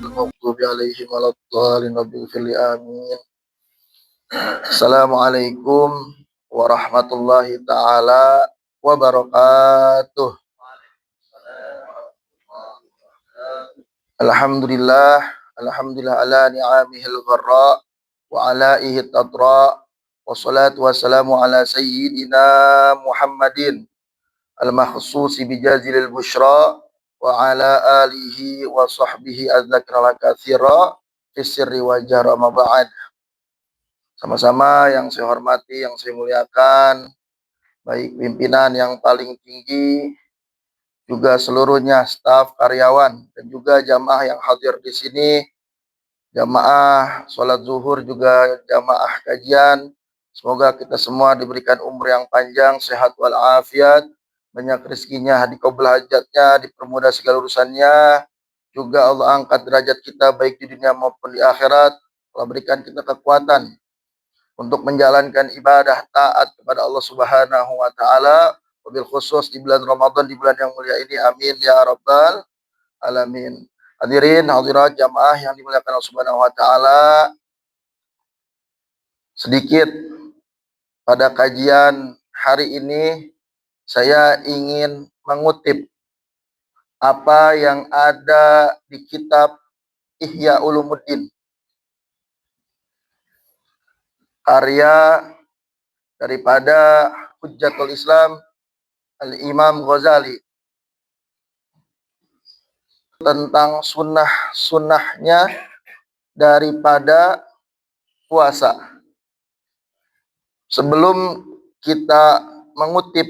المغضوب عليهم ولا الضالين رب اغفر لي آمين. Assalamualaikum warahmatullahi taala wabarakatuh. Alhamdulillah, alhamdulillah ala ni'amihil gharra wa alaihi tatra, wassalatu wassalamu ala sayyidina Muhammadin al-makhsusi bijazilil bushra wa ala alihi wa sahbihi adzakra katsira fis sirri wa jahra ma ba'd. Sama-sama yang saya hormati, yang saya muliakan, baik pimpinan yang paling tinggi, juga seluruhnya staf, karyawan, dan juga jamaah yang hadir di sini, jamaah sholat zuhur, juga jamaah kajian. Semoga kita semua diberikan umur yang panjang, sehat walafiat, banyak rezekinya, dikabul hajatnya, dipermudah segala urusannya. Juga Allah angkat derajat kita baik di dunia maupun di akhirat. Allah berikan kita kekuatan untuk menjalankan ibadah taat kepada Allah Subhanahu wa taala, wabil khusus di bulan Ramadan, di bulan yang mulia ini. Amin ya rabbal alamin. Hadirin hadirat jamaah yang dimuliakan Allah Subhanahu wa taala, sedikit pada kajian hari ini saya ingin mengutip apa yang ada di kitab Ihya Ulumuddin, karya daripada Hujjatul Islam Al-Imam Ghazali, tentang sunnahnya daripada puasa. Sebelum kita mengutip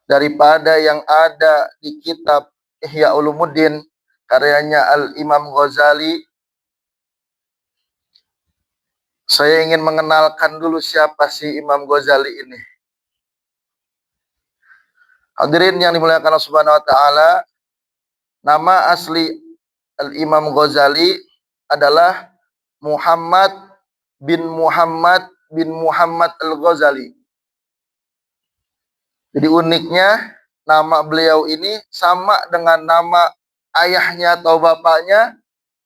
daripada yang ada di kitab Ihya Ulumuddin karyanya Al-Imam Ghazali, saya ingin mengenalkan dulu siapa sih Imam Ghazali ini. Hadirin yang dimuliakan Allah Subhanahu wa taala, nama asli Al-Imam Ghazali adalah Muhammad bin Muhammad Al-Ghazali. Jadi uniknya nama beliau ini sama dengan nama ayahnya atau bapaknya,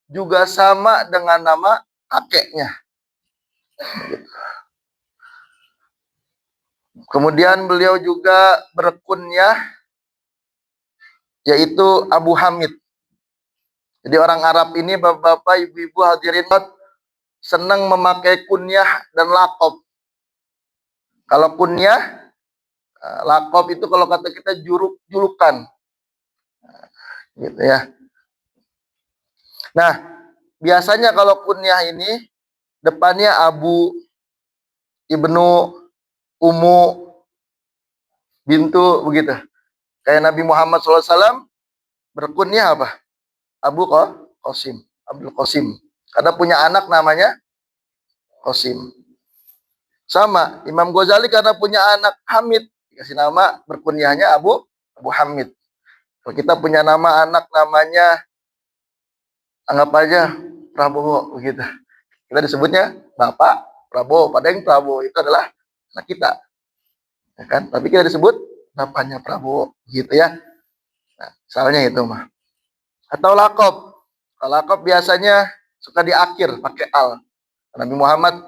juga sama dengan nama kakeknya. Kemudian beliau juga berkunyah yaitu Abu Hamid. Jadi orang Arab ini, bapak-bapak, ibu-ibu hadirin, senang memakai kunyah dan lakob. Kalau kunyah, lakob itu kalau kata kita julukan, gitu ya. Nah, biasanya kalau kunyah ini depannya Abu, Ibnu, Ummu, Bintu, begitu. Kayak Nabi Muhammad SAW berkunyah apa? Abu Qasim, Abdul Qasim. Karena punya anak namanya Qasim. Sama, Imam Ghazali karena punya anak Hamid, dikasih nama berkunyahnya Abu Hamid. Kalau kita punya nama anak namanya, anggap aja Prabowo, begitu. Kita disebutnya Bapak Prabowo, padahal Prabowo itu adalah anak kita, ya kan? Tapi kita disebut bapaknya Prabowo, gitu ya. Nah, misalnya itu mah. Atau lakob. Lakob biasanya suka di akhir pakai al. Nabi Muhammad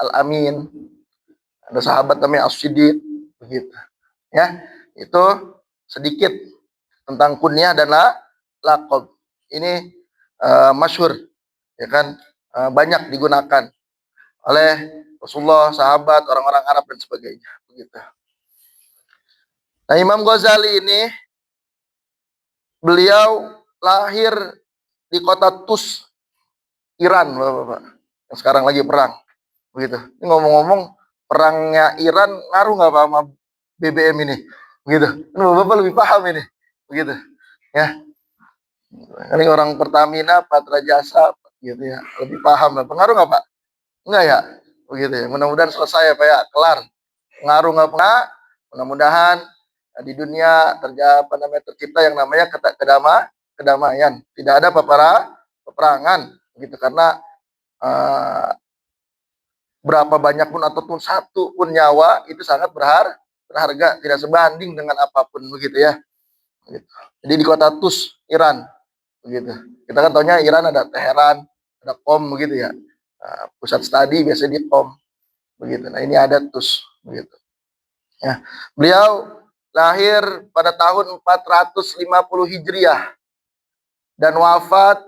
Al-Amin, ada sahabat namanya As-Siddiq, begitu. Ya, itu sedikit tentang kunyah dan lakob. Ini masyhur, ya kan, banyak digunakan oleh Rasulullah, sahabat, orang-orang Arab dan sebagainya, begitu. Nah, Imam Ghazali ini beliau lahir di kota Tus, Iran, Bapak-bapak. Yang sekarang lagi perang, begitu. Ini ngomong-ngomong, perangnya Iran ngaruh nggak Pak sama BBM ini, begitu. Ini Bapak lebih paham ini, begitu. Ya, ini orang Pertamina, Patra Jasa, gitu ya, lebih paham. Pengaruh nggak Pak? Enggak ya, begitu ya. Mudah-mudahan selesai ya Pak ya, kelar. Pengaruh nggak pernah. Mudah-mudahan di dunia tercipta yang namanya kedamaian. Tidak ada peperangan, begitu. Karena berapa banyak pun ataupun satu pun nyawa itu sangat berharga, tidak sebanding dengan apapun, begitu ya. Gitu. Jadi di kota Tus, Iran. begitu. Kita kan taunya Iran ada Teheran, ada Qom begitu ya. Nah, pusat studi biasanya di Qom begitu. Nah, ini ada TUS begitu. Ya. Beliau lahir pada tahun 450 Hijriah dan wafat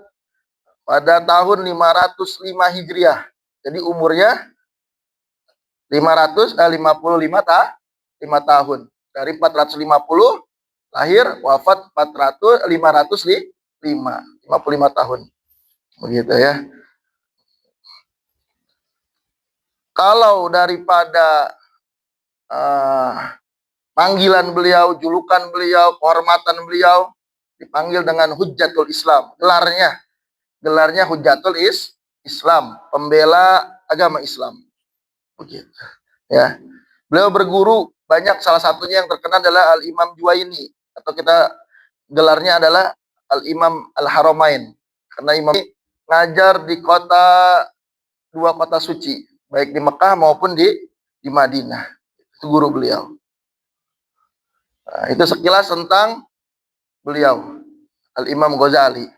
pada tahun 505 Hijriah. Jadi umurnya 555 tahun. Dari 450 lahir, wafat 55 tahun. Begitu ya. Kalau daripada panggilan beliau, julukan beliau, kehormatan beliau dipanggil dengan Hujjatul Islam. Gelarnya Hujjatul Islam, pembela agama Islam. Begitu. Ya. Beliau berguru banyak, salah satunya yang terkenal adalah Al-Imam Juwaini, atau kita gelarnya adalah Al-Imam Al-Haramain. Karena imam ini ngajar di dua kota suci, baik di Mekah maupun di Madinah. Itu guru beliau. Nah, itu sekilas tentang beliau, Al-Imam Ghazali.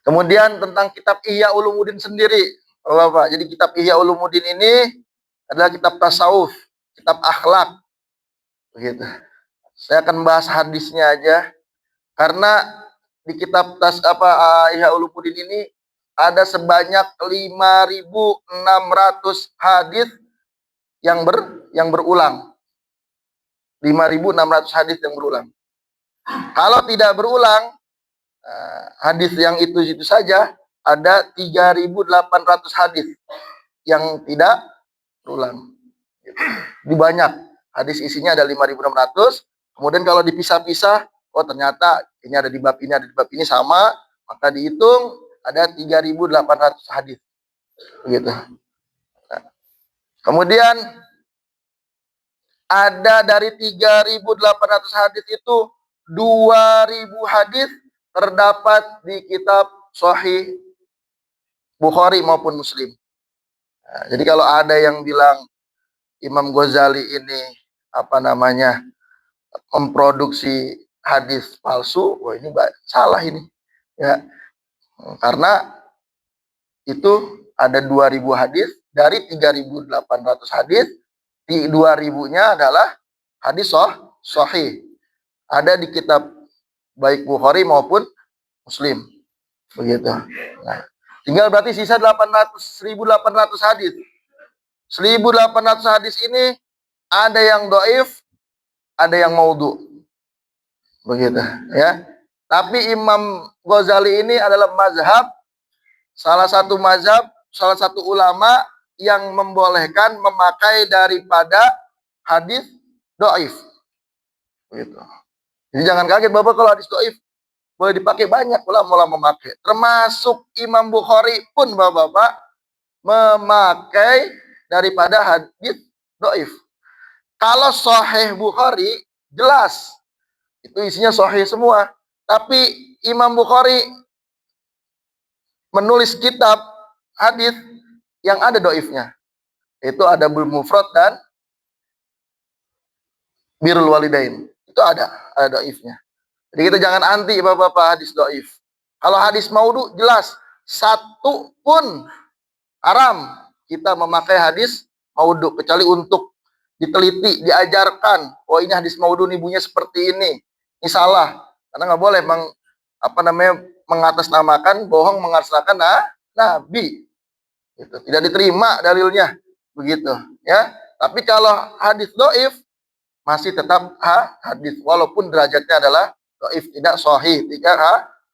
Kemudian tentang kitab Ihya Ulumuddin sendiri, Bapak. Jadi kitab Ihya Ulumuddin ini adalah kitab tasawuf, kitab akhlak. Begitu. Saya akan bahas hadisnya aja, karena di kitab Ihya Ulumuddin ini ada sebanyak 5.600 hadis yang berulang. 5.600 hadis yang berulang. Kalau tidak berulang, hadis yang itu saja ada 3.800 hadis yang tidak berulang. Di banyak hadis isinya ada 5.600. Kemudian kalau dipisah-pisah, oh ternyata ini ada di bab ini, ada di bab ini sama, maka dihitung ada 3.800 hadis. Begitu. Nah, kemudian ada dari 3.800 hadis itu 2.000 hadis terdapat di kitab Sahih Bukhari maupun Muslim. Nah, jadi kalau ada yang bilang Imam Ghazali ini memproduksi hadis palsu, wah ini salah ini. Ya. Karena itu ada 2.000 hadis, dari 3.800 hadis, di 2.000-nya adalah hadis sahih. Ada di kitab baik Bukhari maupun Muslim. Begitu. Nah, tinggal berarti sisa 1.800 hadis. 1.800 hadis ini ada yang dhaif, ada yang maudhu. Begitu, ya. Tapi Imam Ghazali ini adalah salah satu ulama yang membolehkan memakai daripada hadis dhaif. Begitu. Jadi jangan kaget Bapak kalau hadis dhaif boleh dipakai, banyak ulama memakai. Termasuk Imam Bukhari pun Bapak memakai daripada hadis dhaif. Kalau Sahih Bukhari jelas itu isinya sahih semua. Tapi Imam Bukhari menulis kitab hadis yang ada dhaifnya. Itu Adabul Mufrad dan Birrul Walidain. Itu ada dhaifnya. Jadi kita jangan anti Bapak-bapak hadis dhaif. Kalau hadis maudhu jelas satu pun haram kita memakai hadis maudhu, kecuali untuk diteliti, diajarkan, oh ini hadis maudhu nih bunyinya seperti ini salah. Karena nggak boleh mengatasnamakan, bohong mengatasnamakan Nabi. Gitu. Tidak diterima dalilnya, begitu, ya. Tapi kalau hadis dhaif masih tetap hadis, walaupun derajatnya adalah dhaif, tidak sahih, tidak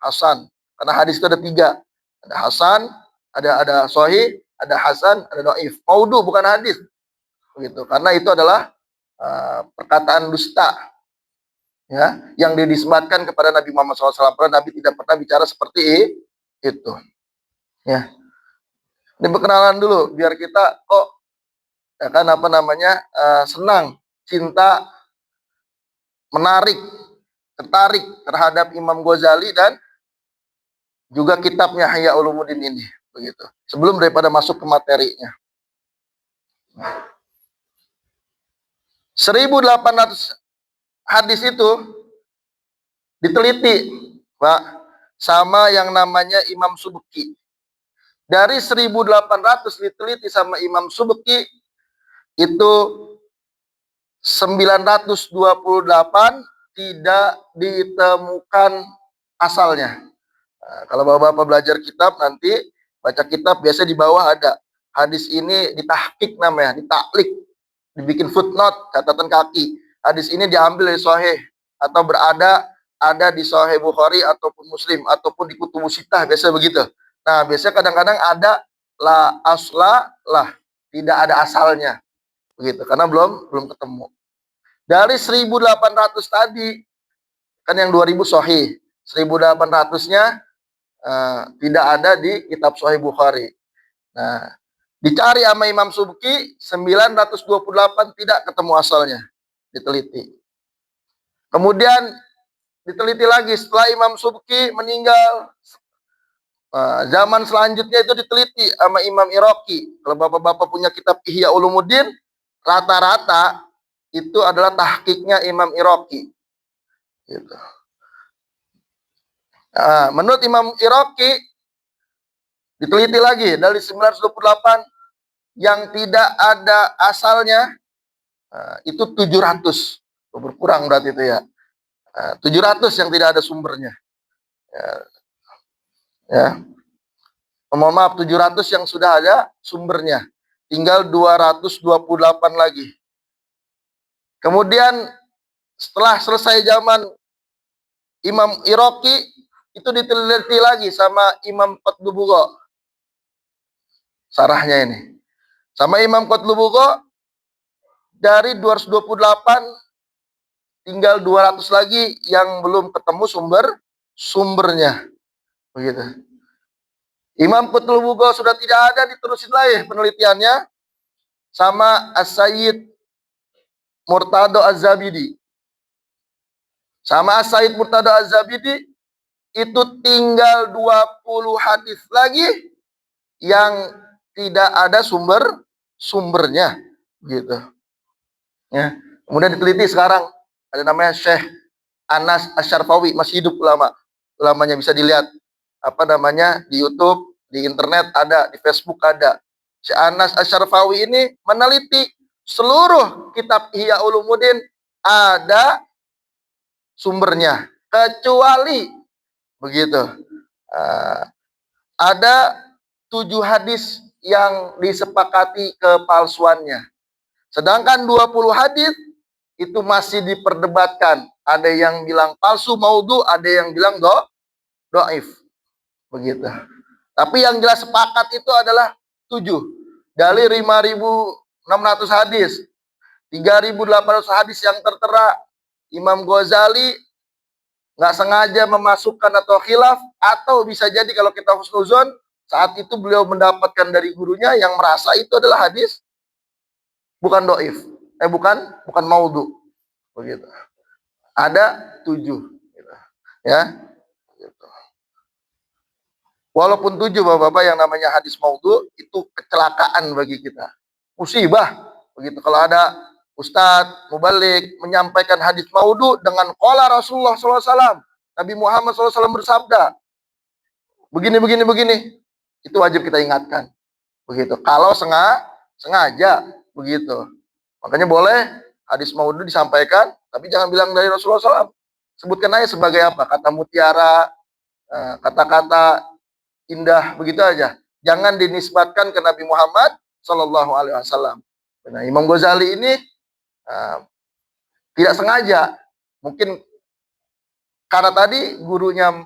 hasan. Karena hadis itu ada 3, ada hasan, ada sahih, ada hasan, ada dhaif. Maudhu bukan hadis, begitu. Karena itu adalah perkataan dusta, ya, yang dinisbatkan kepada Nabi Muhammad SAW. Nabi tidak pernah bicara seperti itu. Ya. Ini perkenalan dulu biar kita ya kan senang, cinta, tertarik terhadap Imam Ghazali dan juga kitabnya Ihya Ulumuddin ini, begitu. Sebelum daripada masuk ke materinya. 1.800 hadis itu diteliti Pak, sama yang namanya Imam Subki. Dari 1800 diteliti sama Imam Subki, itu 928 tidak ditemukan asalnya. Nah, kalau bapak-bapak belajar kitab nanti baca kitab biasa di bawah ada hadis ini ditahqiq namanya, ditaklik, dibikin footnote, catatan kaki. Hadis ini diambil dari Sahih atau ada di Sahih Bukhari ataupun Muslim ataupun di Kutubus Sittah, biasa begitu. Nah, biasanya kadang-kadang ada la asla lah, tidak ada asalnya begitu karena belum ketemu. Dari 1800 tadi kan yang 2000 Sahih, 1800-nya tidak ada di kitab Sahih Bukhari. Nah, dicari sama Imam Subki 928 tidak ketemu asalnya, diteliti. Kemudian diteliti lagi setelah Imam Subki meninggal, zaman selanjutnya itu diteliti sama Imam Iraqi. Kalau bapak-bapak punya kitab Ihya Ulumuddin, rata-rata itu adalah tahqiqnya Imam Iraqi. Gitu. Menurut Imam Iraqi diteliti lagi dari 928 yang tidak ada asalnya, itu 700, berkurang berarti itu ya. 700 yang tidak ada sumbernya. Ya. Mohon maaf, 700 yang sudah ada sumbernya. Tinggal 228 lagi. Kemudian setelah selesai zaman Imam Iraqi, itu diteliti lagi sama Imam Qutlubughah. Sarahnya ini. Sama Imam Qutlubughah, dari 228 tinggal 200 lagi yang belum ketemu sumbernya. Begitu. Imam Qutlubughah sudah tidak ada, diterusin lagi penelitiannya sama As-Sayyid Murtado Az-Zabidi. Sama As-Sayyid Murtado Az-Zabidi itu tinggal 20 hadis lagi yang tidak ada sumbernya gitu. Ya. Kemudian diteliti sekarang ada namanya Syekh Anas Asyarfawi, masih hidup ulamanya, bisa dilihat apa namanya di YouTube, di internet ada, di Facebook ada. Syekh Anas Asyarfawi ini meneliti seluruh kitab Ihya Ulumuddin ada sumbernya, kecuali begitu. Ada 7 hadis yang disepakati kepalsuannya. Sedangkan 20 hadis itu masih diperdebatkan. Ada yang bilang palsu, maudhu, ada yang bilang dhaif. Begitu. Tapi yang jelas sepakat itu adalah 7. Dari 5.600 hadis, 3.800 hadis yang tertera. Imam Ghazali nggak sengaja memasukkan atau khilaf, atau bisa jadi kalau kita husnuzon, saat itu beliau mendapatkan dari gurunya yang merasa itu adalah hadis bukan dhaif, bukan maudhu. Begitu. Ada 7, gitu. Ya. Gitu. Walaupun 7 bapak-bapak, yang namanya hadis maudhu itu kecelakaan bagi kita, musibah. Begitu kalau ada ustadz mubalik menyampaikan hadis maudhu dengan qala Rasulullah SAW, Nabi Muhammad SAW bersabda begini, itu wajib kita ingatkan. Begitu. Kalau sengaja begitu. Makanya boleh hadis maudhu disampaikan, tapi jangan bilang dari Rasulullah SAW. Sebutkan aja sebagai apa? Kata mutiara, kata-kata indah, begitu aja. Jangan dinisbatkan ke Nabi Muhammad SAW. Nah, Imam Ghazali ini tidak sengaja, mungkin karena tadi gurunya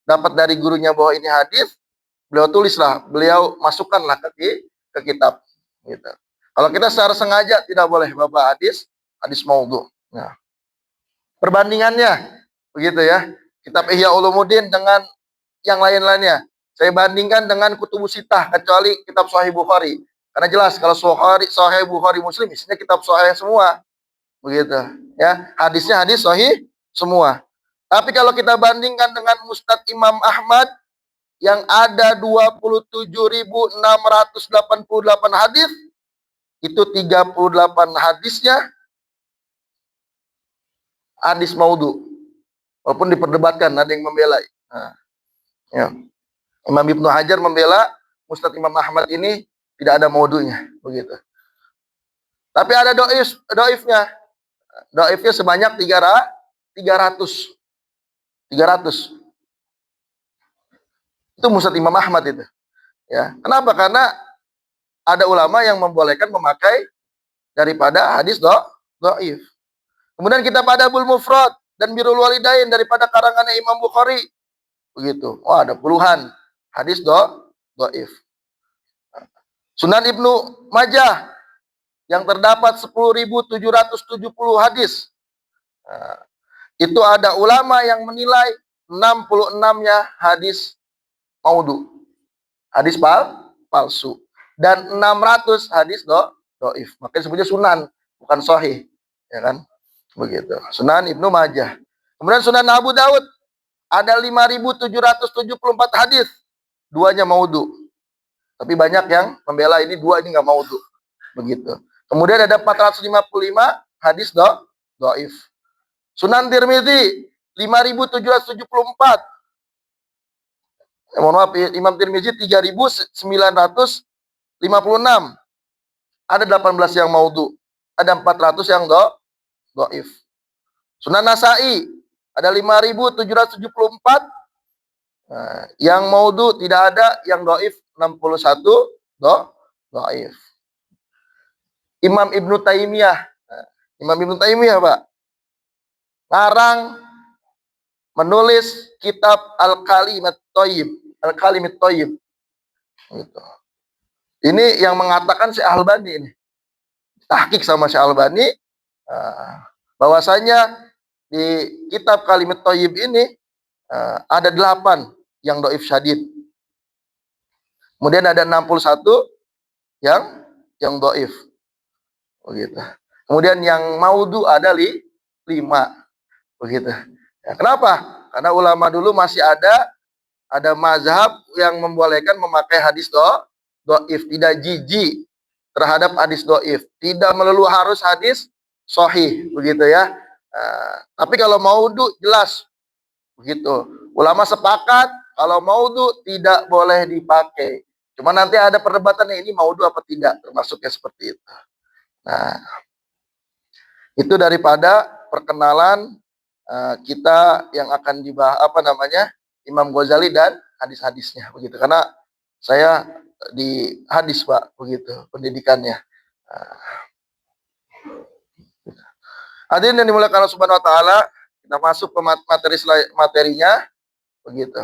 dapat dari gurunya bahwa ini hadis, beliau masukkanlah ke kitab. Gitu. Kalau kita secara sengaja tidak boleh bapak hadis maudhu. Nah, perbandingannya begitu ya. Kitab Ihya Ulumuddin dengan yang lain-lainnya. Saya bandingkan dengan Kutubus Sittah, kecuali kitab Sahih Bukhari. Karena jelas kalau Sahih Bukhari Muslim isinya kitab Sahih semua. Begitu ya. Hadisnya hadis sahih semua. Tapi kalau kita bandingkan dengan Musnad Imam Ahmad yang ada 27.688 hadis, itu 38 hadisnya hadis maudhu. Walaupun diperdebatkan, ada yang membela. Nah, ya. Imam Ibnu Hajar membela Musnad Imam Ahmad ini tidak ada maudunya, begitu. Tapi ada doifnya. Doifnya sebanyak 300. 300. Itu Musnad Imam Ahmad itu. Ya. Kenapa? Karena ada ulama yang membolehkan memakai daripada hadis doif. Kemudian kita pada Adabul Mufrad dan Birrul Walidain daripada karangannya Imam Bukhari. Begitu. Wah, ada puluhan hadis doif. Sunan Ibnu Majah yang terdapat 10.770 hadis. Nah, itu ada ulama yang menilai 66-nya hadis maudhu. Hadis palsu. Dan 600 hadis doif. Makanya sebutnya sunan, bukan sahih. Ya kan? Begitu. Sunan Ibnu Majah. Kemudian Sunan Abu Daud ada 5.774 hadis. Duanya maudhu. Tapi banyak yang membela ini dua ini nggak maudhu. Begitu. Kemudian ada 455 hadis doif. Sunan Tirmizi 5.774. Mohon maaf, Imam Tirmizi 3.956. Ada 18 yang maudhu. Ada 400 yang doif. Sunan Nasai ada 5.774. Nah, yang maudhu tidak ada, yang doif 61 doif. Imam Ibnu Taimiyah. Nah, Imam Ibnu Taimiyah, Pak, ngarang menulis kitab Al-Kalimat Thayyib. Al-Kalimat Thayyib. Gitu. Ini yang mengatakan Syekh Albani ini. Tahqiq sama Syekh Albani bahwasanya di kitab Kalimat Thayyib ini ada 8 yang doif syadid. Kemudian ada 61 yang doif. Begitu. Kemudian yang maudhu ada 5. Begitu. Ya, kenapa? Karena ulama dulu masih ada mazhab yang membolehkan memakai hadis doif, tidak jijik terhadap hadis doif, tidak melulu harus hadis sahih, begitu ya. Tapi kalau maudhu jelas, begitu. Ulama sepakat kalau maudhu tidak boleh dipakai. Cuma nanti ada perdebatan ini maudhu apa tidak, termasuknya seperti itu. Nah, itu daripada perkenalan kita yang akan dibahas Imam Ghazali dan hadis-hadisnya, begitu. Karena saya di hadis, Pak, begitu pendidikannya. Hadirin yang dimuliakan Allah Subhanahu wa taala, kita masuk ke materinya, begitu.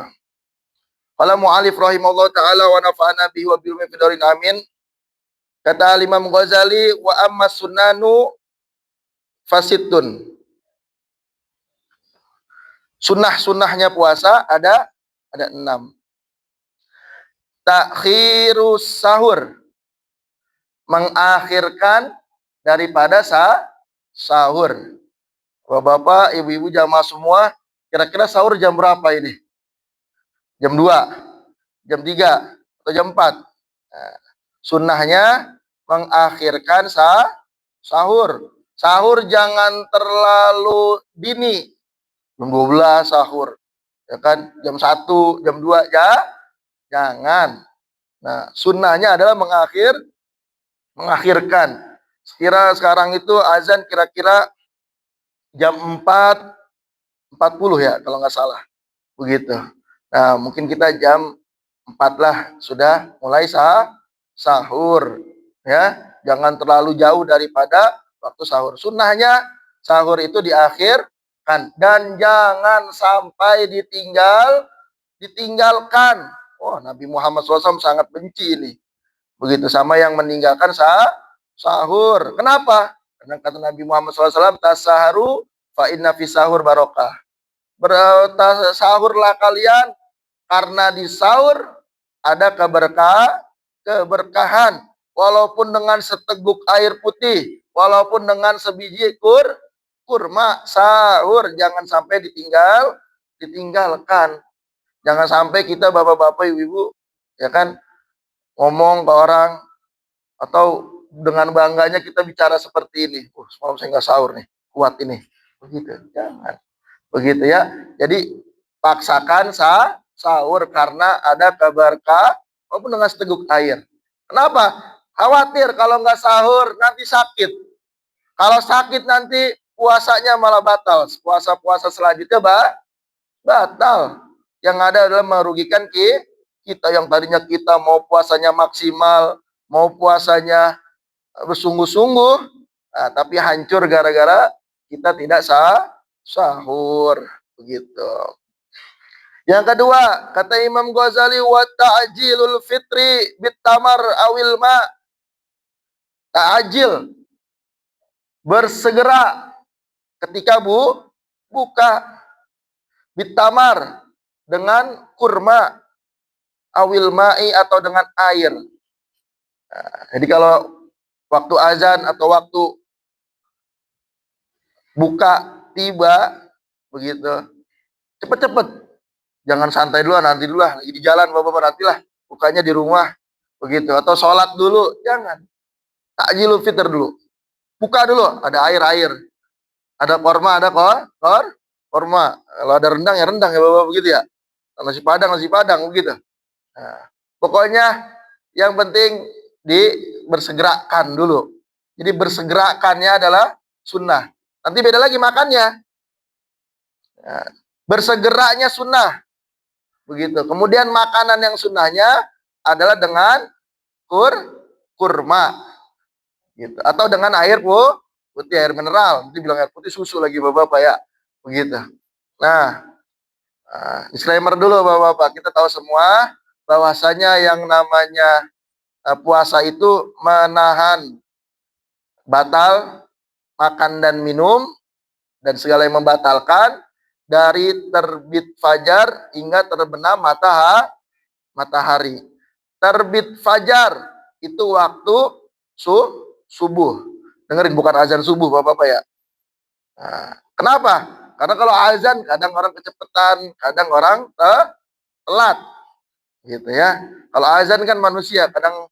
Qala mu'alif rahimahullah taala wa nafa'ana bihi wa bil mufidarin amin. Kata Imam Ghazali, wa amma sunanu fasitun. Sunnah-sunnahnya puasa ada 6. Takhirus sahur, mengakhirkan daripada sahur. Bapak, ibu-ibu jamaah semua, kira-kira sahur jam berapa ini? Jam 2, jam 3, atau jam 4? Nah, sunnahnya mengakhirkan sahur. Sahur jangan terlalu dini. Jam 12 sahur. Ya kan? Jam 1, jam 2 ya. Jangan. Nah, sunnahnya adalah mengakhirkan. Sekira sekarang itu azan kira-kira jam 4.40 ya, kalau nggak salah. Begitu. Nah, mungkin kita jam 4 lah sudah mulai sahur. Ya, jangan terlalu jauh daripada waktu sahur. Sunnahnya sahur itu diakhirkan dan jangan sampai ditinggalkan. Oh, Nabi Muhammad SAW sangat benci ini. Begitu sama yang meninggalkan sahur. Kenapa? Karena kata Nabi Muhammad SAW, tasaharu fa inna fi sahur barokah. Bersahurlah kalian karena di sahur ada keberkahan. Walaupun dengan seteguk air putih, walaupun dengan sebiji kurma, sahur jangan sampai ditinggalkan. Jangan sampai kita bapak-bapak, ibu-ibu, ya kan, ngomong ke orang atau dengan bangganya kita bicara seperti ini. Semalam saya nggak sahur nih, kuat ini. Begitu, jangan. begitu ya. Jadi paksakan sahur karena ada kabar walaupun dengan seteguk air. Kenapa? Khawatir kalau nggak sahur nanti sakit. Kalau sakit nanti puasanya malah batal. Puasa-puasa selanjutnya batal. Yang ada adalah merugikan kita yang tadinya kita mau puasanya maksimal, mau puasanya bersungguh-sungguh, nah, tapi hancur gara-gara kita tidak sahur begitu. Yang kedua, kata Imam Ghazali, wa ta'jilul fitri bitamar awil ma. Ta'jil, bersegera ketika buka, bitamar dengan kurma, awil ma'i atau dengan air. Nah, jadi kalau waktu azan atau waktu buka tiba begitu, cepet-cepet, jangan santai dulu, nanti dulu lah, lagi di jalan bapak-bapak, nantilah bukanya di rumah begitu, atau sholat dulu, jangan. Takjilul fitr dulu, buka dulu, ada air, ada korma, ada korma, kalau ada rendang ya rendang ya bapak, begitu ya, nasi padang begitu. Nah, pokoknya yang penting bersegerakan dulu. Jadi bersegerakannya adalah sunnah. Nanti beda lagi makannya. Nah, bersegeranya sunnah. Begitu. Kemudian makanan yang sunnahnya adalah dengan kurma. Gitu. Atau dengan air putih, air mineral. Nanti bilang air putih susu lagi bapak-bapak ya. Begitu. Nah, disclaimer dulu bapak-bapak. Kita tahu semua bahwasanya yang namanya puasa itu menahan batal makan dan minum dan segala yang membatalkan dari terbit fajar hingga terbenam matahari. Terbit fajar itu waktu subuh. Dengerin, bukan azan subuh bapak-bapak ya. Nah, kenapa? Karena kalau azan kadang orang kecepatan, kadang orang telat. Gitu ya. Kalau azan kan manusia kadang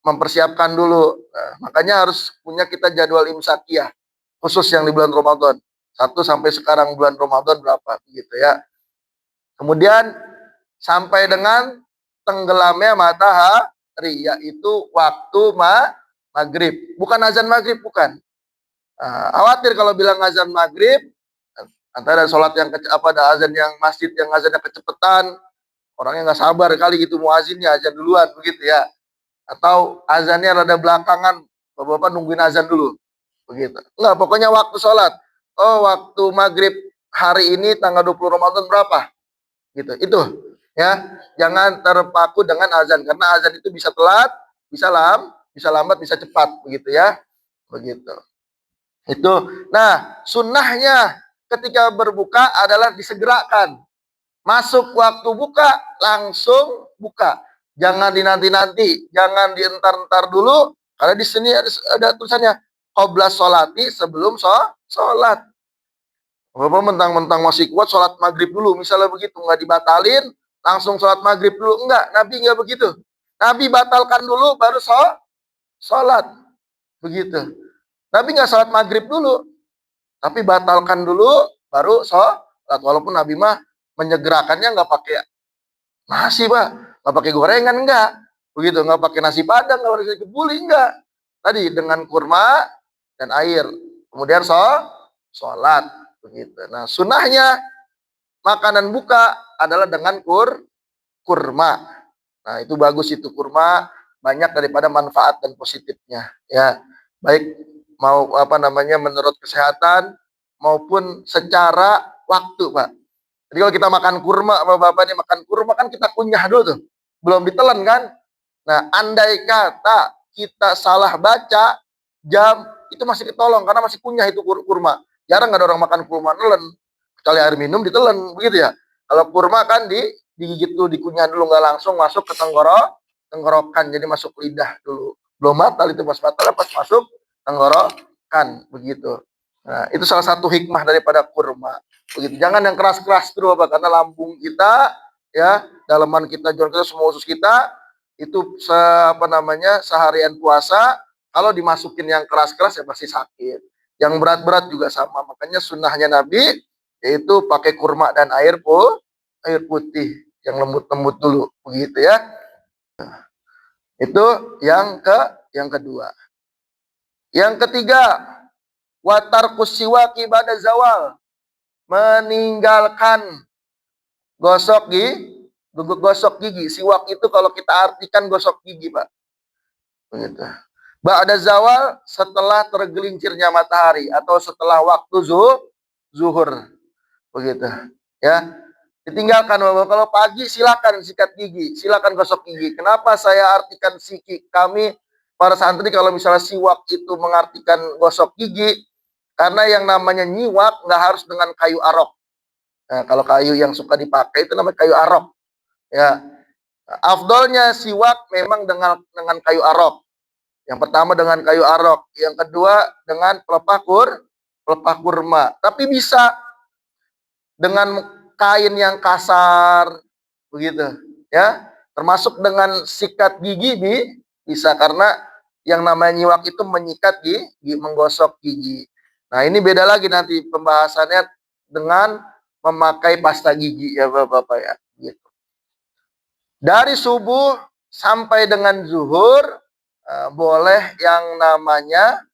mempersiapkan dulu. Nah, makanya harus punya kita jadwal imsakiyah khusus yang di bulan Ramadan. 1 sampai sekarang bulan Ramadan berapa gitu ya. Kemudian sampai dengan tenggelamnya matahari, yaitu waktu maghrib. Bukan azan maghrib, bukan. Khawatir kalau bilang azan maghrib, antara sholat yang ada azan yang masjid yang azannya kecepatan, orangnya nggak sabar kali gitu muazinnya azan duluan begitu ya. Atau azannya rada belakangan, bapak-bapak nungguin azan dulu. Begitu. Enggak, pokoknya waktu sholat. Oh, waktu maghrib hari ini tanggal 20 Ramadan berapa? Gitu. Itu ya. Jangan terpaku dengan azan karena azan itu bisa telat, bisa lambat, bisa cepat begitu ya. Begitu. Itu. Nah, sunnahnya ketika berbuka adalah disegerakan. Masuk waktu buka, langsung buka. Jangan dinanti-nanti, jangan dientar-entar dulu. Karena di sini ada tulisannya qabla sholati, sebelum sholat. Bapak mentang-mentang masih kuat sholat maghrib dulu, misalnya begitu, nggak dibatalin, langsung sholat maghrib dulu. Enggak, Nabi nggak begitu. Nabi batalkan dulu, baru sholat. Begitu. Nabi nggak sholat maghrib dulu, tapi batalkan dulu, baru sholat. Walaupun Nabi mah menyegerakannya nggak pakai nasi, Pak. Nggak pakai gorengan, enggak. Begitu, nggak pakai nasi padang, nggak pakai kebuli, enggak. Tadi dengan kurma dan air. Kemudian sholat. Begitu. Nah, sunnahnya makanan buka adalah dengan kurma. Nah, itu bagus itu kurma, banyak daripada manfaat dan positifnya. Ya, baik mau menurut kesehatan maupun secara waktu, Pak. Jadi kalau kita makan kurma, bapak-bapak ini makan kurma kan kita kunyah dulu tuh. Belum ditelan kan? Nah, andai kata kita salah baca jam, itu masih ketolong karena masih kunyah itu kurma. Jarang ada orang makan kurma nelen. Kecuali air minum ditelan, begitu ya. Kalau kurma kan digigit dulu, dikunyah dulu, nggak langsung masuk ke tenggorokan. Jadi masuk lidah dulu. Belum batal itu, pas batal pas masuk tenggorokan, begitu. Nah, itu salah satu hikmah daripada kurma. Begitu. Jangan yang keras-keras dulu, Pak, karena lambung kita, ya, dalaman kita, jodoh kita, semua usus kita itu seharian puasa, kalau dimasukin yang keras-keras ya pasti sakit. Yang berat-berat juga sama. Makanya sunnahnya Nabi yaitu pakai kurma dan air putih yang lembut-lembut dulu, begitu ya. Itu yang kedua. Yang ketiga, watar kusiwaki pada zawal, meninggalkan gosok gigi. Siwak itu kalau kita artikan gosok gigi, Pak. Begitu. Ba'da zawal, setelah tergelincirnya matahari atau setelah waktu zuhur. Begitu. Ya. Ditinggalkan, Bapak. Kalau pagi silakan sikat gigi, silakan gosok gigi. Kenapa saya artikan kami para santri kalau misalnya siwak itu mengartikan gosok gigi? Karena yang namanya nyiwak nggak harus dengan kayu arok. Nah, kalau kayu yang suka dipakai itu namanya kayu arok. Ya, afdolnya siwak memang dengan kayu arok. Yang pertama dengan kayu arok, yang kedua dengan pelepah kurma. Tapi bisa dengan kain yang kasar, begitu, ya. Termasuk dengan sikat gigi bisa, karena yang namanya nyiwak itu menyikat gigi, menggosok gigi. Nah, ini beda lagi nanti pembahasannya dengan memakai pasta gigi ya Bapak-Bapak ya, gitu. Dari subuh sampai dengan zuhur boleh yang namanya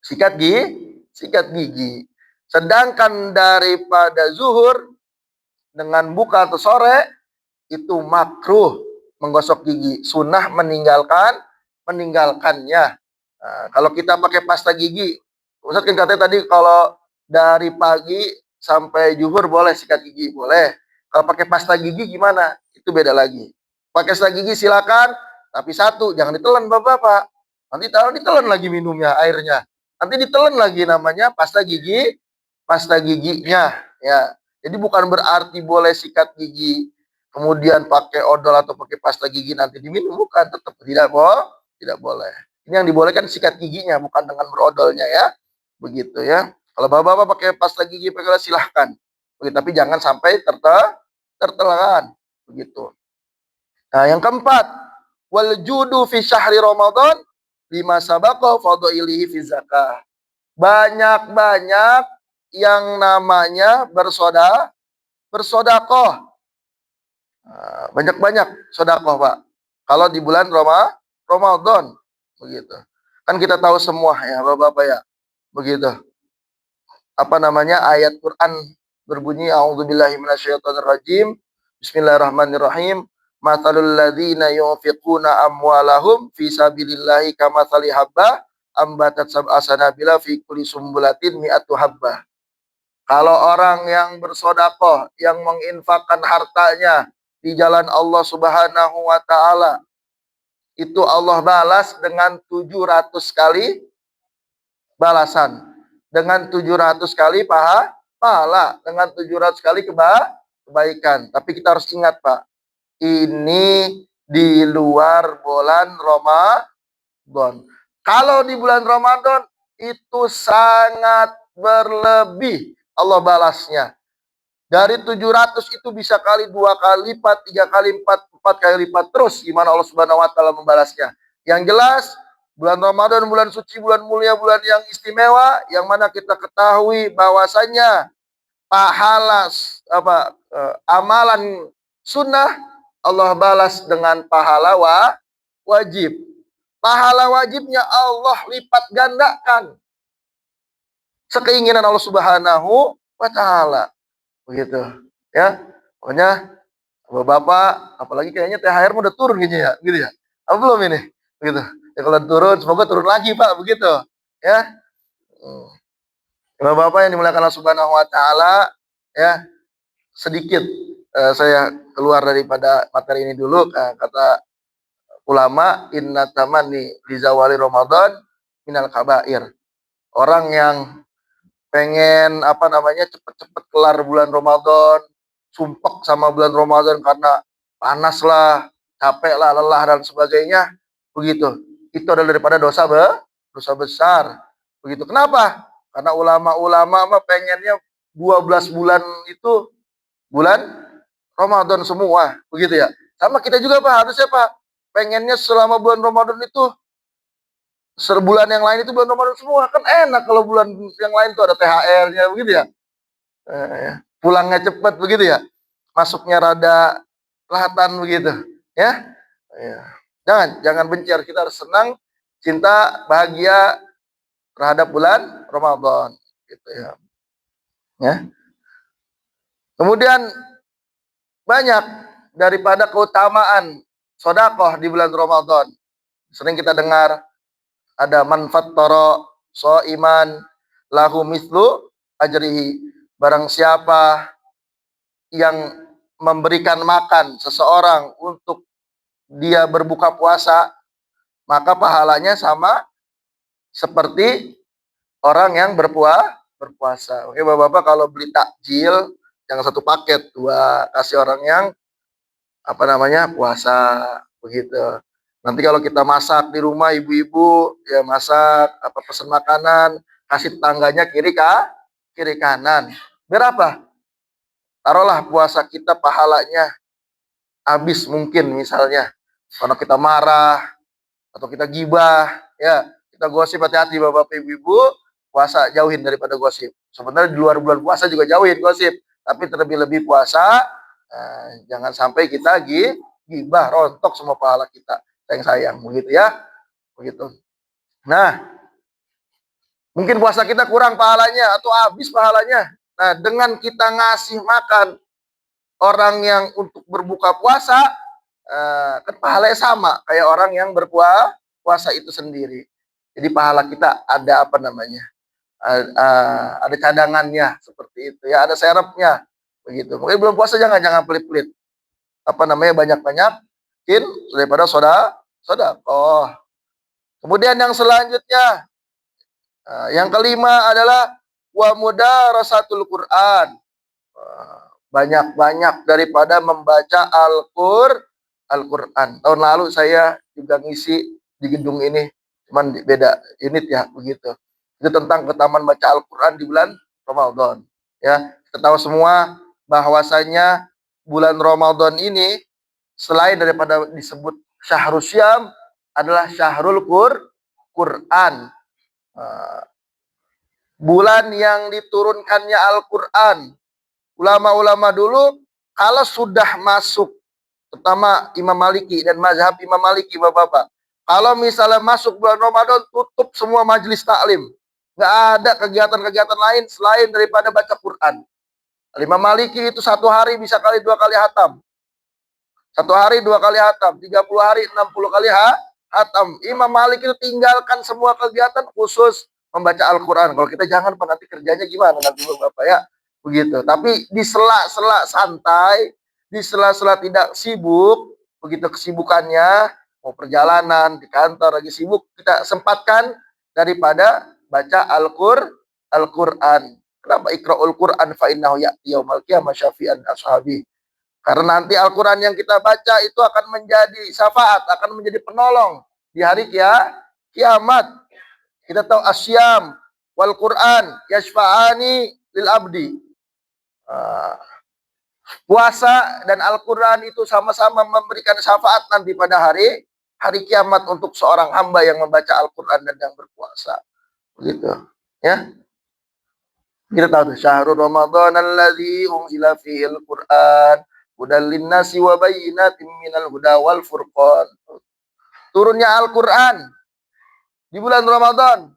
sikat gigi. Sedangkan daripada zuhur dengan buka atau sore itu makruh menggosok gigi, sunnah meninggalkannya. Nah, kalau kita pakai pasta gigi, Ustaz kan katanya tadi kalau dari pagi sampai zuhur boleh sikat gigi, boleh. Kalau pakai pasta gigi gimana? Itu beda lagi. Pakai pasta gigi silakan, tapi satu, jangan ditelan Bapak-bapak. Nanti taruh ditelan lagi minumnya, airnya. Nanti ditelan lagi namanya pasta giginya, ya. Jadi bukan berarti boleh sikat gigi kemudian pakai odol atau pakai pasta gigi nanti diminum, bukan, tetap tidak boleh. Ini yang dibolehkan sikat giginya, bukan dengan berodolnya ya. Begitu ya. Kalau Bapak-bapak pakai pasta gigi pakai silahkan. Begitu, tapi jangan sampai tertelan. Begitu. Nah, yang keempat, wal judu fi syahri Ramadan lima sabaqa fadhailihi fi zakah. Banyak-banyak yang namanya bersodakoh. Banyak-banyak sodakoh, Pak. Kalau di bulan Ramadan, begitu. Kan kita tahu semua ya, Bapak-bapak ya. Begitu. Apa namanya? Ayat Quran berbunyi a'udzubillahi minasyaitonirrajim. Bismillahirrahmanirrahim. Matsalul ladzina yunfiquna amwalahum fi sabilillahi kamatsali habbah ambatat sab'a sanabila fi kulli sumbulatin mi'atu habbah. Kalau orang yang bersodakoh, yang menginfakkan hartanya di jalan Allah Subhanahu wa taala, itu Allah balas dengan 700 kali balasan. Dengan 700 kali pahala, dengan 700 kali kebaikan. Tapi kita harus ingat, Pak, ini di luar bulan Ramadan. Kalau di bulan Ramadan itu sangat berlebih Allah balasnya. Dari 700 itu bisa kali, 2 kali lipat, 3 kali lipat, 4 kali lipat, terus gimana Allah Subhanahu wa taala membalasnya. Yang jelas bulan Ramadan, bulan suci, bulan mulia, bulan yang istimewa, yang mana kita ketahui bahwasanya pahala amalan sunnah Allah balas dengan pahala wajib. Pahala wajibnya Allah lipat gandakan sekeinginan Allah Subhanahu wa taala. Begitu. Ya. Pokoknya Bapak, apalagi kayaknya THR udah turun gitu ya, gitu ya. Apa belum ini? Begitu. Ya kalau turun, semoga turun lagi, Pak, begitu. Ya. Bapak-bapak yang dimuliakan Allah Subhanahu wa taala, ya. Sedikit saya keluar daripada materi ini dulu, kata ulama, inna tamanni li zawali Ramadan minal kabair. Orang yang pengen cepet-cepet kelar bulan Ramadan, sumpek sama bulan Ramadan karena panas lah, capek lah, lelah dan sebagainya, begitu. Itu adalah daripada dosa besar. Begitu. Kenapa? Karena ulama-ulama mah pengennya 12 bulan itu bulan Ramadan semua, begitu ya. Sama kita juga, Pak, harusnya, Pak, pengennya selama bulan Ramadan itu sebulan yang lain itu bulan Ramadan semua. Kan enak kalau bulan yang lain tuh ada THR-nya, begitu ya. Pulangnya cepat begitu ya, masuknya rada kelihatan begitu, ya. Ya. Jangan benci, kita harus senang, cinta, bahagia terhadap bulan Ramadan, gitu ya. Ya. Kemudian banyak daripada keutamaan sodakoh di bulan Ramadan. Sering kita dengar ada manfaat toro so iman lahu mislu ajrihi. Barang siapa yang memberikan makan seseorang untuk dia berbuka puasa, maka pahalanya sama seperti orang yang berpuasa. Oke Bapak-bapak, kalau beli takjil yang satu paket, dua kasih orang yang puasa begitu. Nanti kalau kita masak di rumah, ibu-ibu ya masak pesan makanan, kasih tangganya kiri kanan. Berapa? Taruhlah puasa kita pahalanya habis mungkin misalnya karena kita marah atau kita gibah, ya kita gosip, hati-hati bapak ibu-ibu, puasa jauhin daripada gosip. Sebenarnya di luar bulan puasa juga jauhin gosip, tapi terlebih-lebih puasa, jangan sampai kita gibah, rontok semua pahala kita, sayang begitu ya, begitu. Nah, mungkin puasa kita kurang pahalanya atau habis pahalanya. Nah, dengan kita ngasih makan orang yang untuk berbuka puasa, kan pahalanya sama kayak orang yang berpuasa itu sendiri. Jadi pahala kita ada ada cadangannya seperti itu ya, ada serepnya begitu. Mungkin belum puasa jangan pelit-pelit. Banyak-banyakin daripada sedekah. Kemudian yang selanjutnya, yang kelima adalah wa mudarasatul Quran. Banyak-banyak daripada membaca Al-Quran. Tahun lalu saya juga ngisi di gedung ini, cuman beda unit ya begitu. Itu tentang keutamaan baca Al-Quran di bulan Ramadan. Ya, kita tahu semua bahwasanya bulan Ramadan ini selain daripada disebut syahrul syam, adalah syahrul Quran. Bulan yang diturunkannya Al-Quran. Ulama-ulama dulu kalau sudah masuk, terutama Imam Maliki dan mazhab Imam Maliki, Bapak-bapak, kalau misalnya masuk bulan Ramadan, tutup semua majelis taklim. Nggak ada kegiatan-kegiatan lain selain daripada baca Quran. Imam Maliki itu satu hari bisa dua kali hatam. Satu hari 2 kali hatam, 30 hari 60 kali hatam. Imam Malik itu tinggalkan semua kegiatan khusus membaca Al-Quran. Kalau kita jangan, nanti kerjanya gimana nanti Bapak ya. Begitu. Tapi di sela-sela santai, di sela-sela tidak sibuk, begitu kesibukannya, mau perjalanan, di kantor lagi sibuk, kita sempatkan daripada baca Al-Quran. Kenapa ikra'ul Quran fa innahu ya'ti yaumal qiyamah syafi'an ashabi. Karena nanti Al-Quran yang kita baca itu akan menjadi syafaat, akan menjadi penolong di hari kiamat. Kita tahu asyam wal Quran yashfa'ani lil abdi. Puasa dan Al-Quran itu sama-sama memberikan syafaat nanti pada hari kiamat untuk seorang hamba yang membaca Al-Quran dan yang berpuasa. Begitu. Ya. Kita tahu tuh, syahrul Ramadan alladzi unzila fihil Quran hudal linnasi wa bayyinatin minal huda wal furqan. Turunnya Al-Quran di bulan Ramadan.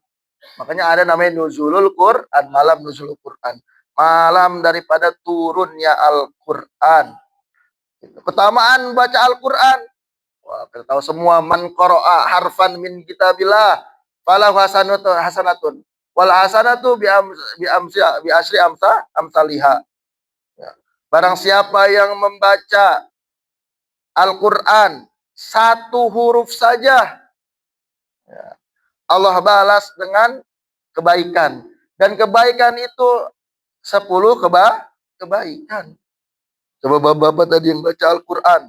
Makanya ada namanya nuzulul Quran, malam nuzulul Quran. Malam daripada turunnya Al-Quran. Keutamaan baca Al-Quran. Wah, kita tahu semua, man qara'a harfan min kitabillah falahu hasanatun. Wal hasanatu bi asri amsalihha. Barang siapa yang membaca Al-Quran satu huruf saja, Allah balas dengan kebaikan. Dan kebaikan itu 10 kebaikan. Coba bapak tadi yang baca Al-Quran,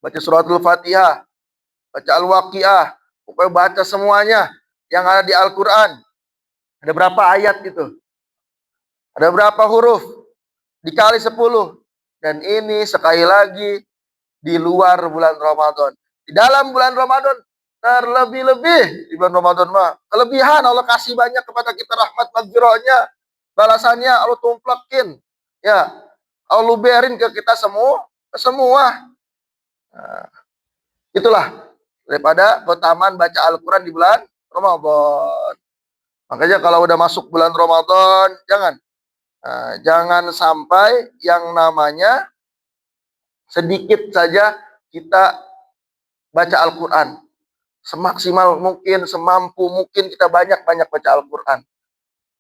baca suratul Fatihah, baca Al-Waqiah, pokoknya baca semuanya yang ada di Al-Quran. Ada berapa ayat itu? Ada berapa huruf? Dikali 10. Dan ini sekali lagi di luar bulan Ramadan. Di dalam bulan Ramadan terlebih-lebih di bulan Ramadan mah kelebihan Allah kasih banyak kepada kita rahmat maghfirahnya. balasannya Allah tumplekin. Ya, Allah luberin ke kita semua. Nah, itulah daripada keutamaan baca Al-Quran di bulan Ramadan. Makanya kalau udah masuk bulan Ramadan, jangan sampai yang namanya sedikit saja kita baca Al-Quran. Semaksimal mungkin, semampu mungkin kita banyak-banyak baca Al-Quran.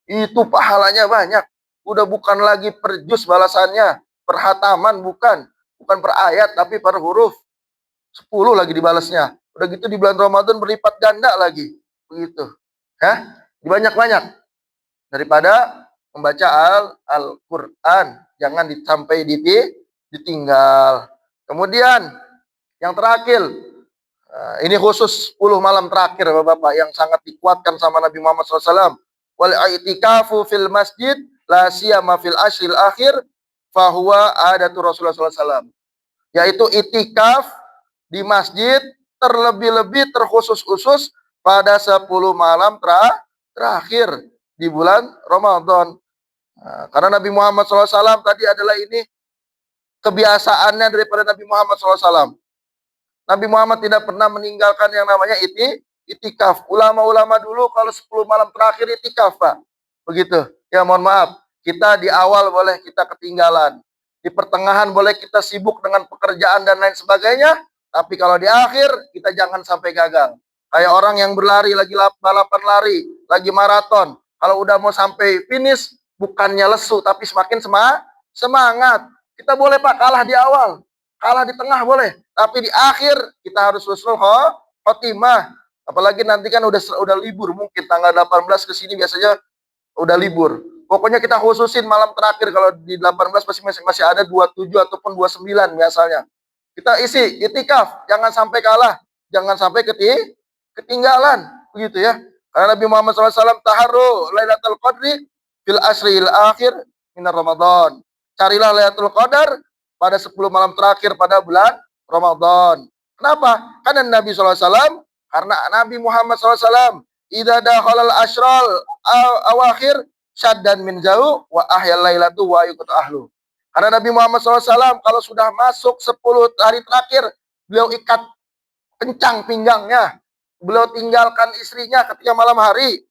Itu pahalanya banyak. Udah bukan lagi per juz balasannya, per hataman bukan. Bukan per ayat, tapi per huruf. 10 lagi dibalasnya. Udah gitu di bulan Ramadan berlipat ganda lagi. Begitu. Dibanyak-banyak. Daripada membaca Al-Quran. Jangan sampai ditinggal. Kemudian, yang terakhir. Ini khusus 10 malam terakhir Bapak-Bapak yang sangat dikuatkan sama Nabi Muhammad SAW. Wal i'tikafu fil masjid la siyama fil ashril akhir fahuwa adatu Rasulullah SAW. Yaitu itikaf di masjid terlebih-lebih terkhusus-khusus pada 10 malam terakhir di bulan Ramadan. Nah, karena Nabi Muhammad SAW tadi adalah ini kebiasaannya daripada Nabi Muhammad SAW. Nabi Muhammad tidak pernah meninggalkan yang namanya itikaf. Ulama-ulama dulu kalau 10 malam terakhir itikaf, Pak. Begitu. Ya mohon maaf, kita di awal boleh kita ketinggalan. Di pertengahan boleh kita sibuk dengan pekerjaan dan lain sebagainya. Tapi kalau di akhir, kita jangan sampai gagal. Kayak orang yang berlari, lagi balapan lari, lagi maraton. Kalau udah mau sampai finish, bukannya lesu, tapi semakin semangat. Kita boleh, Pak, kalah di awal. Kalah di tengah boleh, tapi di akhir kita harus husnul khotimah. Apalagi nanti kan udah libur, mungkin tanggal 18 ke sini biasanya udah libur. Pokoknya kita khususin malam terakhir, kalau di 18 masih ada 27 ataupun 29 biasanya. Kita isi itikaf, jangan sampai kalah, jangan sampai ketinggalan, begitu ya. Karena Nabi Muhammad SAW taharru Lailatul Qadri fil asril akhir minar Ramadan. Carilah Lailatul Qadar pada 10 malam terakhir pada bulan Ramadan. Kenapa? Karena Nabi SAW, karena Nabi Muhammad SAW, idza dakhalal asyral awakhir syaddan min jauh wa ahyal lailatu wa yuqut ahlu. Karena Nabi Muhammad SAW kalau sudah masuk 10 hari terakhir, beliau ikat kencang pinggangnya. Beliau tinggalkan istrinya ketika malam hari,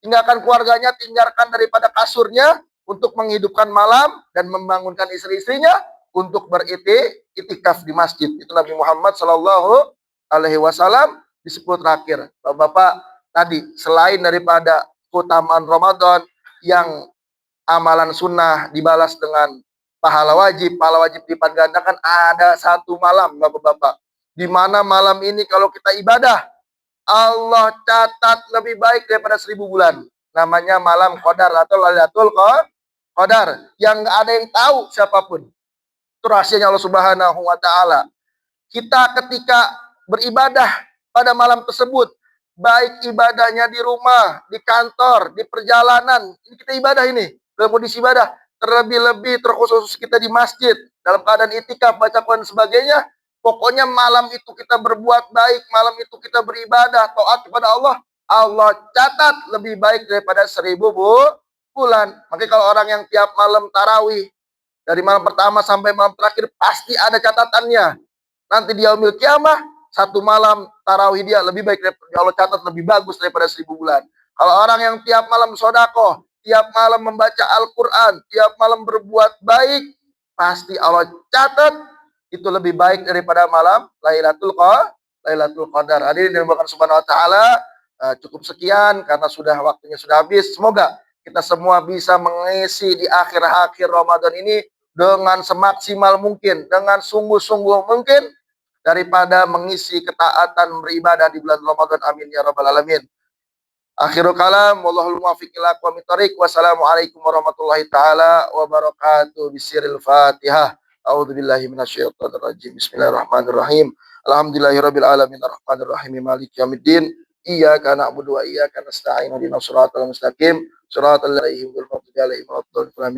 tinggalkan keluarganya, tinggalkan daripada kasurnya untuk menghidupkan malam dan membangunkan istri-istrinya untuk beritikaf di masjid. Itu Nabi Muhammad Shallallahu Alaihi Wasallam di 10 terakhir. Bapak-bapak, tadi selain daripada keutamaan Ramadan yang amalan sunnah dibalas dengan pahala wajib lipat gandakan, ada satu malam Bapak-bapak, di mana malam ini kalau kita ibadah, Allah catat lebih baik daripada 1000 bulan. Namanya malam Qadar atau Lailatul Qadar, yang nggak ada yang tahu siapapun. Itu rahasianya Allah Subhanahu wa Ta'ala. Kita ketika beribadah pada malam tersebut, baik ibadahnya di rumah, di kantor, di perjalanan, ini kita ibadah ini, dalam kondisi ibadah, terlebih-lebih terkhusus kita di masjid, dalam keadaan itikaf, baca Quran dan sebagainya. Pokoknya malam itu kita berbuat baik, malam itu kita beribadah, taat kepada Allah, Allah catat lebih baik daripada 1000 bulan. Makanya kalau orang yang tiap malam tarawih, dari malam pertama sampai malam terakhir pasti ada catatannya. Nanti di yaumil kiamah, satu malam tarawih dia lebih baik, Allah catat lebih bagus daripada 1000 bulan. Kalau orang yang tiap malam sodakoh, tiap malam membaca Al-Quran, tiap malam berbuat baik, pasti Allah catat itu lebih baik daripada malam Lailatul Qadar. Hadirin yang dimuliakan Subhanahu wa Ta'ala, cukup sekian karena waktunya sudah habis. Semoga kita semua bisa mengisi di akhir-akhir Ramadan ini dengan semaksimal mungkin, dengan sungguh-sungguh mungkin, daripada mengisi ketaatan beribadah di bulan Ramadan. Amin ya rabbal alamin. Akhirul kalam, wallahul muwaffiq ila aqwamit thoriq. Wassalamualaikum warahmatullahi taala wabarakatuh. Bisiril Fatihah. A'udzubillahi minasyaitonir rajim. Bismillahirrahmanirrahim. Alhamdulillahirabbil alamin arrahmanir rahim maliki yaumiddin. Iyyaka na'budu wa iyyaka nasta'in. Ihdinas siratal mustaqim. Shiratal ladzina an'amta 'alaihim.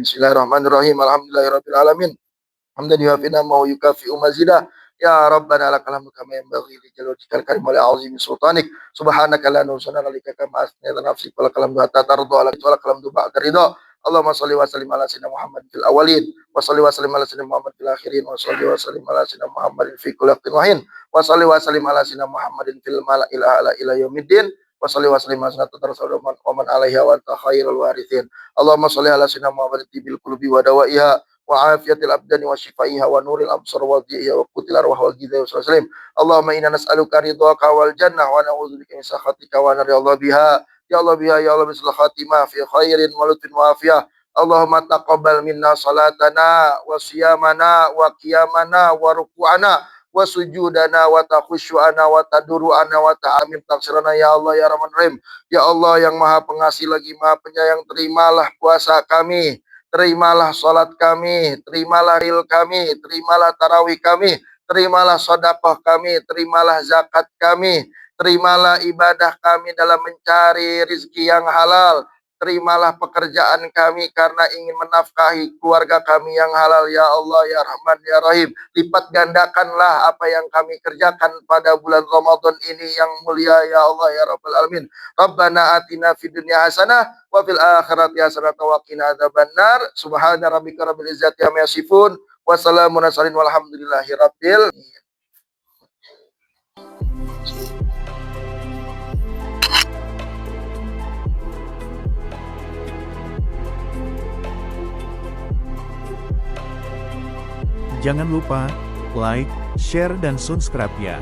Bismillahirrahmanirrahim. Alhamdulillahirabbil alamin. Hamdan yuwaffiqu ma yukafi'u mazidah. Ya Rabbana lakal hamdu kama yanbaghi li jalalatikal karim wa li 'azimi sultanik. Subhanaka la nuhsana laka kama asnayta nafsik wa lakal hamdu hatta tarda wa lakal hamdu ba'da ridha. Allahumma shalli wa sallim ala sayyidina Muhammad fil awwalin wa shalli wa sallim ala sayyidina Muhammad fil akhirin wa shalli wa sallim ala sayyidina Muhammadin fi kulli waqtin wa hin wa shalli wa sallim ala sayyidina Muhammadin fil mala'il a'la ila yaumiddin wa shalli wa sallim ala sayyidina wa man alaiha wa anta khairul warithin. Allahumma shalli ala sayyidina Muhammadin tibil qulubi wa dawaiha wa afiyatil abdani wa shifaiha wa nuril absar wa dhiha wa qutil arwah wa ghidha wa sallim. Allahumma inna nas'aluka ridhaka wal jannah wa na'udzubika min sakhatika wa nar ya Allah biha ya Allah biha ya Allah bisul khatimah fi khairin wa lutfin wa afiyah. Allahumma taqabbal minna salatana wa siyamana wa qiyamana wa ruku'ana wa sujudana wa takhushu'ana wa taduru'ana wa ta'amim taksirana ya Allah ya Rahman Rahim. Ya Allah yang Maha Pengasih lagi Maha Penyayang, terimalah puasa kami, terimalah salat kami, terimalah ril kami, terimalah tarawih kami, terimalah sedekah kami, terimalah zakat kami, terimalah ibadah kami dalam mencari rezeki yang halal. Terimalah pekerjaan kami karena ingin menafkahi keluarga kami yang halal ya Allah ya Rahman ya Rahim. Lipat gandakanlah apa yang kami kerjakan pada bulan Ramadan ini yang mulia ya Allah ya Rabbal Alamin. Rabbana atina fid dunya hasanah wa fil akhirati hasanah wa qina adzabannar. Subhana rabbika rabbil izzati amma yasifun wa salamun alal walhamdulillahi rabbil alamin. Jangan lupa like, share, dan subscribe ya.